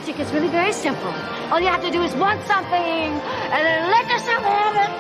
magic is really very simple. All you have to do is want something, and then let yourself have it.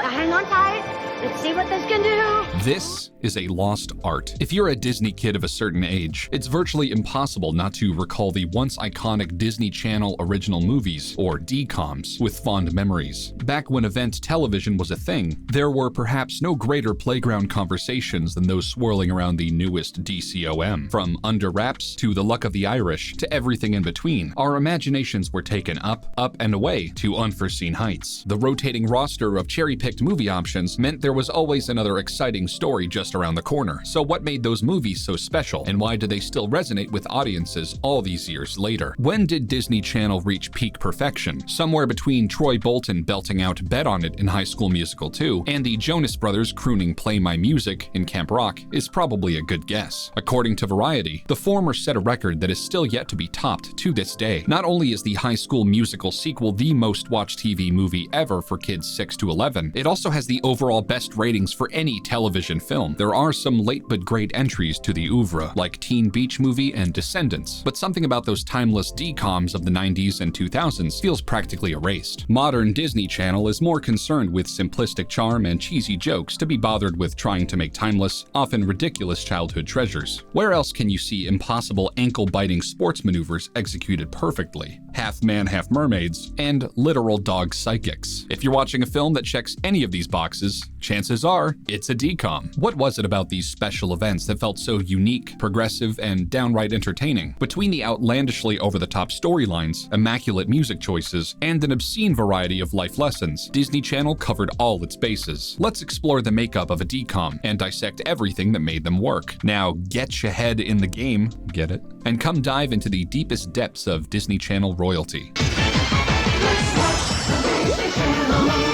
Now hang on tight. Let's see what this can do. This is a lost art. If you're a Disney kid of a certain age, it's virtually impossible not to recall the once iconic Disney Channel original movies, or DCOMs, with fond memories. Back when event television was a thing, there were perhaps no greater playground conversations than those swirling around the newest DCOM. From Under Wraps to The Luck of the Irish to everything in between, our imaginations were taken up, and away to unforeseen heights. The rotating roster of cherry-picked movie options meant there was always another exciting story just around the corner. So what made those movies so special, and why do they still resonate with audiences all these years later? When did Disney Channel reach peak perfection? Somewhere between Troy Bolton belting out Bet on It in High School Musical 2 and the Jonas Brothers crooning Play My Music in Camp Rock is probably a good guess. According to Variety, the former set a record that is still yet to be topped to this day. Not only is the High School Musical sequel the most watched TV movie ever for kids 6 to 11, it also has the overall best ratings for any television film. There are some late but great entries to the oeuvre, like Teen Beach Movie and Descendants, but something about those timeless DCOMs of the 90s and 2000s feels practically erased. Modern Disney Channel is more concerned with simplistic charm and cheesy jokes to be bothered with trying to make timeless, often ridiculous childhood treasures. Where else can you see impossible ankle-biting sports maneuvers executed perfectly, half man, half mermaids, and literal dog psychics? If you're watching a film that checks any of these boxes, chances are it's a DCOM. What was it about these special events that felt so unique, progressive, and downright entertaining? Between the outlandishly over-the-top storylines, immaculate music choices, and an obscene variety of life lessons, Disney Channel covered all its bases. Let's explore the makeup of a DCOM and dissect everything that made them work. Now get your head in the game, get it? And come dive into the deepest depths of Disney Channel royalty. Let's watch the Disney Channel movie.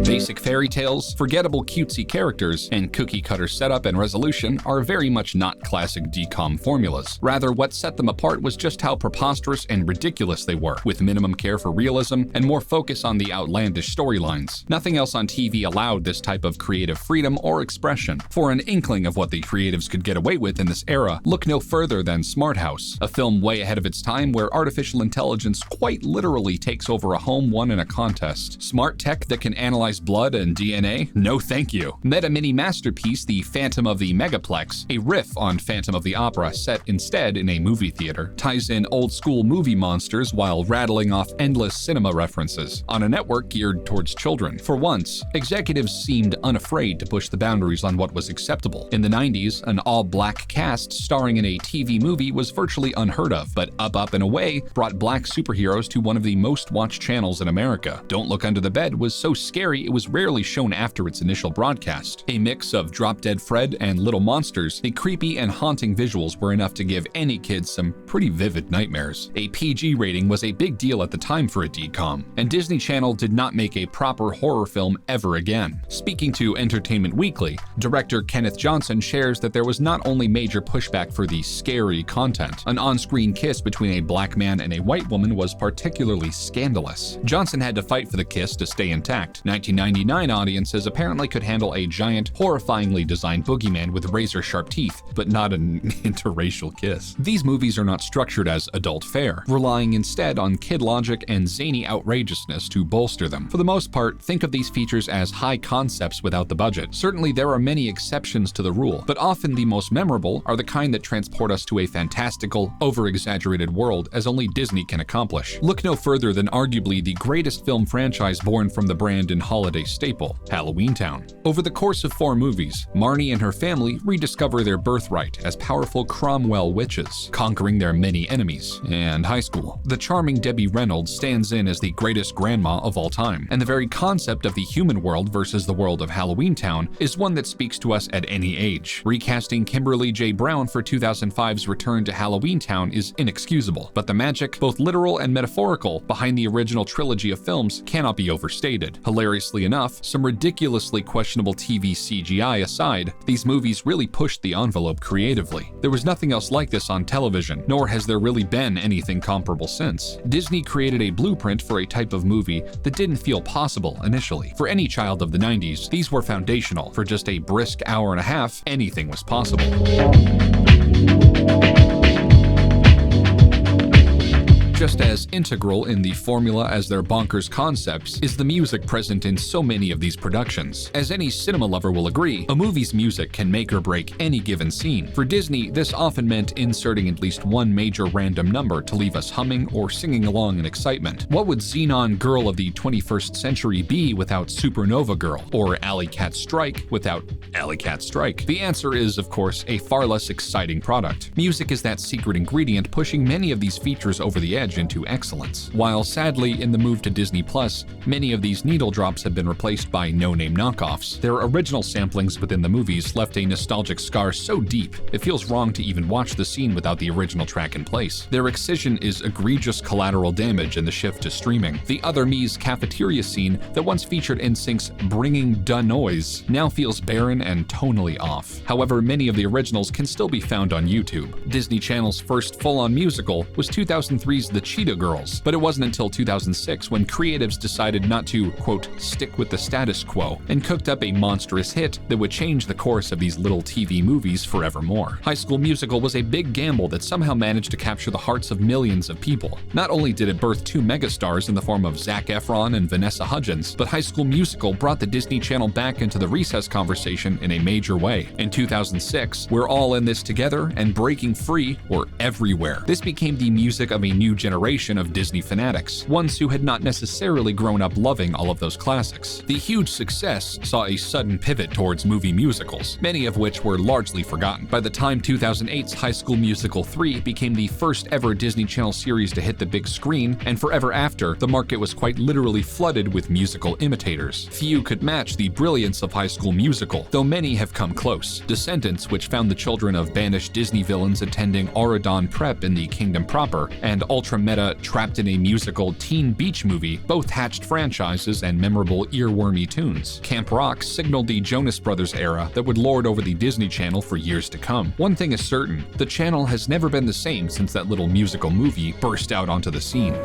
Basic fairy tales, forgettable cutesy characters, and cookie-cutter setup and resolution are very much not classic DCOM formulas. Rather, what set them apart was just how preposterous and ridiculous they were, with minimum care for realism and more focus on the outlandish storylines. Nothing else on TV allowed this type of creative freedom or expression. For an inkling of what the creatives could get away with in this era, look no further than Smart House, a film way ahead of its time where artificial intelligence quite literally takes over a home won in a contest. Smart tech that can analyze blood and DNA? No thank you. Meta mini masterpiece, The Phantom of the Megaplex, a riff on Phantom of the Opera set instead in a movie theater, ties in old school movie monsters while rattling off endless cinema references on a network geared towards children. For once, executives seemed unafraid to push the boundaries on what was acceptable. In the 90s, an all-black cast starring in a TV movie was virtually unheard of, but Up and Away brought black superheroes to one of the most watched channels in America. Don't Look Under the Bed was so scary it was rarely shown after its initial broadcast. A mix of Drop Dead Fred and Little Monsters, the creepy and haunting visuals were enough to give any kid some pretty vivid nightmares. A PG rating was a big deal at the time for a DCOM, and Disney Channel did not make a proper horror film ever again. Speaking to Entertainment Weekly, director Kenneth Johnson shares that there was not only major pushback for the scary content, an on-screen kiss between a black man and a white woman was particularly scandalous. Johnson had to fight for the kiss to stay intact. 1999 audiences apparently could handle a giant, horrifyingly designed boogeyman with razor-sharp teeth, but not an interracial kiss. These movies are not structured as adult fare, relying instead on kid logic and zany outrageousness to bolster them. For the most part, think of these features as high concepts without the budget. Certainly there are many exceptions to the rule, but often the most memorable are the kind that transport us to a fantastical, over-exaggerated world as only Disney can accomplish. Look no further than arguably the greatest film franchise born from the brand and holiday staple, Halloween Town. Over the course of 4 movies, Marnie and her family rediscover their birthright as powerful Cromwell witches, conquering their many enemies. And high school. The charming Debbie Reynolds stands in as the greatest grandma of all time, and the very concept of the human world versus the world of Halloween Town is one that speaks to us at any age. Recasting Kimberly J. Brown for 2005's return to Halloween Town is inexcusable, but the magic, both literal and metaphorical, behind the original trilogy of films cannot be overstated. Hilariously enough, some ridiculously questionable TV CGI aside, these movies really pushed the envelope creatively. There was nothing else like this on television, nor has there really been anything comparable since. Disney created a blueprint for a type of movie that didn't feel possible initially. For any child of the 90s, these were foundational. For just a brisk hour and a half, anything was possible. Just as integral in the formula as their bonkers concepts is the music present in so many of these productions. As any cinema lover will agree, a movie's music can make or break any given scene. For Disney, this often meant inserting at least one major random number to leave us humming or singing along in excitement. What would Xenon Girl of the 21st Century be without Supernova Girl, or Alley Cat Strike without Alley Cat Strike? The answer is, of course, a far less exciting product. Music is that secret ingredient pushing many of these features over the edge into excellence. While sadly, in the move to Disney Plus, many of these needle drops have been replaced by no-name knockoffs, their original samplings within the movies left a nostalgic scar so deep, it feels wrong to even watch the scene without the original track in place. Their excision is egregious collateral damage in the shift to streaming. The Other Me's cafeteria scene that once featured NSYNC's Bringing Da Noise now feels barren and tonally off. However, many of the originals can still be found on YouTube. Disney Channel's first full-on musical was 2003's The Cheetah Girls, but it wasn't until 2006 when creatives decided not to, quote, stick with the status quo, and cooked up a monstrous hit that would change the course of these little TV movies forevermore. High School Musical was a big gamble that somehow managed to capture the hearts of millions of people. Not only did it birth two megastars in the form of Zac Efron and Vanessa Hudgens, but High School Musical brought the Disney Channel back into the recess conversation in a major way. In 2006, We're All in This Together and Breaking Free were everywhere. This became the music of a new generation of Disney fanatics, ones who had not necessarily grown up loving all of those classics. The huge success saw a sudden pivot towards movie musicals, many of which were largely forgotten. By the time 2008's High School Musical 3 became the first ever Disney Channel series to hit the big screen, and forever after, the market was quite literally flooded with musical imitators. Few could match the brilliance of High School Musical, though many have come close. Descendants, which found the children of banished Disney villains attending Auradon Prep in the Kingdom Proper, and Ultra Meta Trapped in a Musical teen beach movie, both hatched franchises and memorable earwormy tunes. Camp Rock signaled the Jonas Brothers era that would lord over the Disney Channel for years to come. One thing is certain, the channel has never been the same since that little musical movie burst out onto the scene.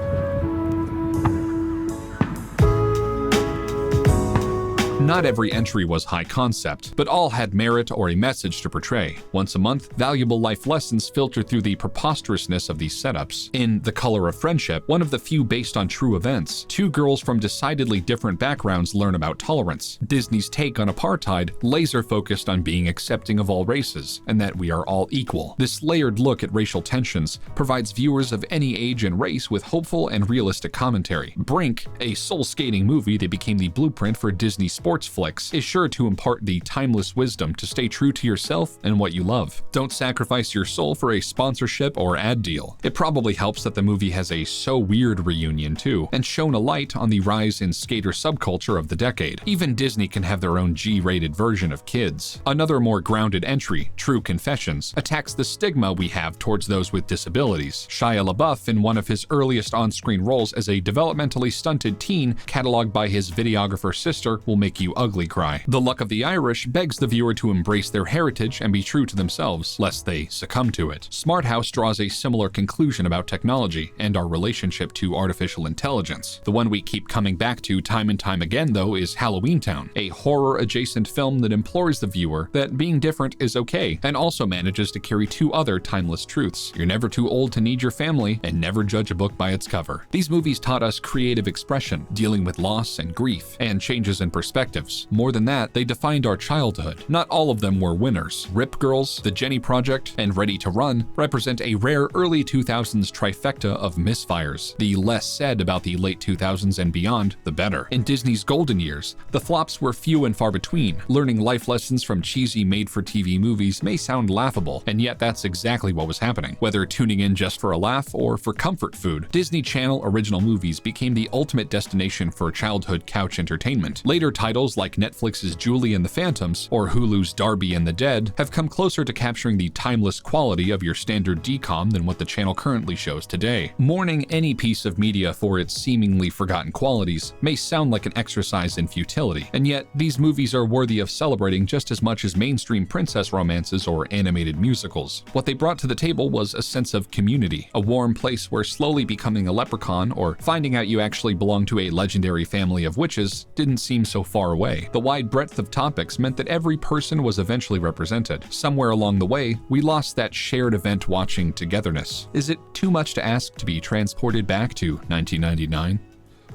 Not every entry was high concept, but all had merit or a message to portray. Once a month, valuable life lessons filtered through the preposterousness of these setups. In The Color of Friendship, one of the few based on true events, two girls from decidedly different backgrounds learn about tolerance. Disney's take on apartheid, laser-focused on being accepting of all races, and that we are all equal. This layered look at racial tensions provides viewers of any age and race with hopeful and realistic commentary. Brink, a soul-skating movie that became the blueprint for Disney sports flicks, is sure to impart the timeless wisdom to stay true to yourself and what you love. Don't sacrifice your soul for a sponsorship or ad deal. It probably helps that the movie has a So Weird reunion too, and shone a light on the rise in skater subculture of the decade. Even Disney can have their own G-rated version of kids. Another more grounded entry, True Confessions, attacks the stigma we have towards those with disabilities. Shia LaBeouf, in one of his earliest on-screen roles as a developmentally stunted teen cataloged by his videographer sister, will make you ugly cry. The Luck of the Irish begs the viewer to embrace their heritage and be true to themselves, lest they succumb to it. Smart House draws a similar conclusion about technology and our relationship to artificial intelligence. The one we keep coming back to time and time again, though, is Halloween Town, a horror-adjacent film that implores the viewer that being different is okay, and also manages to carry two other timeless truths. You're never too old to need your family, and never judge a book by its cover. These movies taught us creative expression, dealing with loss and grief, and changes in perspective. More than that, they defined our childhood. Not all of them were winners. Rip Girls, The Jenny Project, and Ready to Run represent a rare early 2000s trifecta of misfires. The less said about the late 2000s and beyond, the better. In Disney's golden years, the flops were few and far between. Learning life lessons from cheesy made-for-TV movies may sound laughable, and yet that's exactly what was happening. Whether tuning in just for a laugh or for comfort food, Disney Channel original movies became the ultimate destination for childhood couch entertainment. Later titles like Netflix's Julie and the Phantoms or Hulu's Darby and the Dead have come closer to capturing the timeless quality of your standard DCOM than what the channel currently shows today. Mourning any piece of media for its seemingly forgotten qualities may sound like an exercise in futility, and yet these movies are worthy of celebrating just as much as mainstream princess romances or animated musicals. What they brought to the table was a sense of community, a warm place where slowly becoming a leprechaun or finding out you actually belong to a legendary family of witches didn't seem so far far away. The wide breadth of topics meant that every person was eventually represented. Somewhere along the way, we lost that shared event watching togetherness. Is it too much to ask to be transported back to 1999?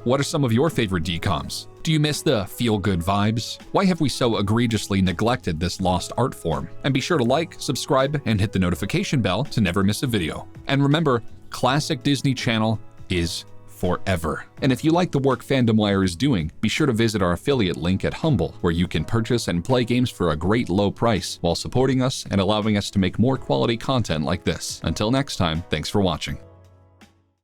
What are some of your favorite DCOMs? Do you miss the feel-good vibes? Why have we so egregiously neglected this lost art form? And be sure to like, subscribe, and hit the notification bell to never miss a video. And remember, Classic Disney Channel is forever. And if you like the work FandomWire is doing, be sure to visit our affiliate link at Humble, where you can purchase and play games for a great low price while supporting us and allowing us to make more quality content like this. Until next time, thanks for watching.